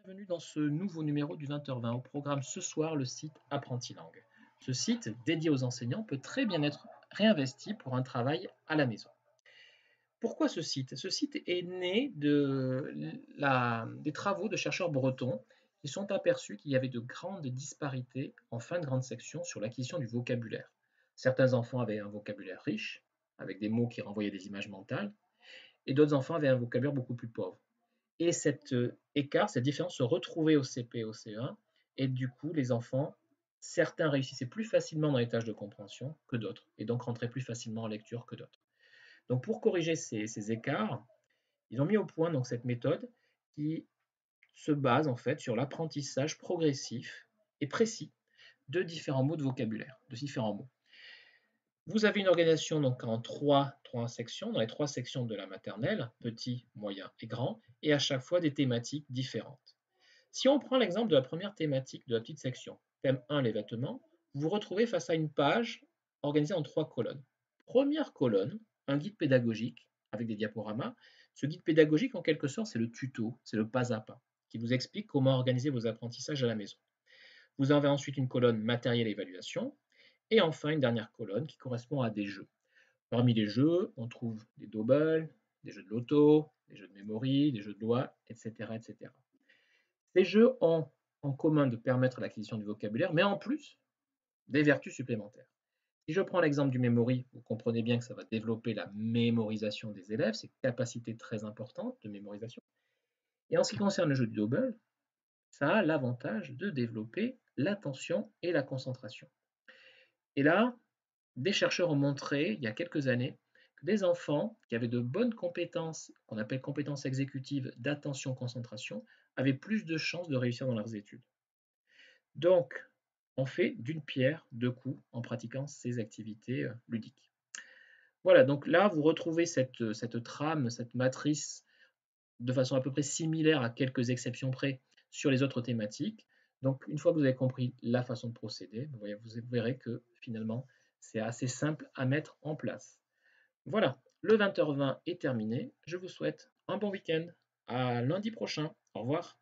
Bienvenue dans ce nouveau numéro du 20h20. Au programme ce soir, le site Apprentilangue. Ce site, dédié aux enseignants, peut très bien être réinvesti pour un travail à la maison. Pourquoi ce site? Ce site est né des travaux de chercheurs bretons qui sont aperçus qu'il y avait de grandes disparités en fin de grande section sur l'acquisition du vocabulaire. Certains enfants avaient un vocabulaire riche, avec des mots qui renvoyaient des images mentales, et d'autres enfants avaient un vocabulaire beaucoup plus pauvre. Et cet écart, cette différence se retrouvait au CP et au CE1, et du coup, les enfants, certains réussissaient plus facilement dans les tâches de compréhension que d'autres, et donc rentraient plus facilement en lecture que d'autres. Donc pour corriger ces écarts, ils ont mis au point donc cette méthode qui se base en fait sur l'apprentissage progressif et précis de différents mots de vocabulaire, de différents mots. Vous avez une organisation donc en trois sections, dans les trois sections de la maternelle, petit, moyen et grand, et à chaque fois des thématiques différentes. Si on prend l'exemple de la première thématique de la petite section, thème 1, les vêtements, vous vous retrouvez face à une page organisée en trois colonnes. Première colonne, un guide pédagogique avec des diaporamas. Ce guide pédagogique, en quelque sorte, c'est le tuto, c'est le pas à pas, qui vous explique comment organiser vos apprentissages à la maison. Vous avez ensuite une colonne matériel et évaluation, et enfin une dernière colonne qui correspond à des jeux. Parmi les jeux, on trouve des doubles, des jeux de loto, des jeux de memory, des jeux de loi, etc., etc. Ces jeux ont en commun de permettre l'acquisition du vocabulaire, mais en plus, des vertus supplémentaires. Si je prends l'exemple du memory, vous comprenez bien que ça va développer la mémorisation des élèves, c'est une capacité très importante de mémorisation. Et en ce qui concerne le jeu du double, ça a l'avantage de développer l'attention et la concentration. Et là, des chercheurs ont montré, il y a quelques années, que des enfants qui avaient de bonnes compétences, qu'on appelle compétences exécutives d'attention-concentration, avaient plus de chances de réussir dans leurs études. Donc, on fait d'une pierre deux coups en pratiquant ces activités ludiques. Voilà, donc là, vous retrouvez cette trame, cette matrice de façon à peu près similaire à quelques exceptions près sur les autres thématiques. Donc, une fois que vous avez compris la façon de procéder, vous verrez que finalement, c'est assez simple à mettre en place. Voilà, le 20h20 est terminé. Je vous souhaite un bon week-end. À lundi prochain. Au revoir.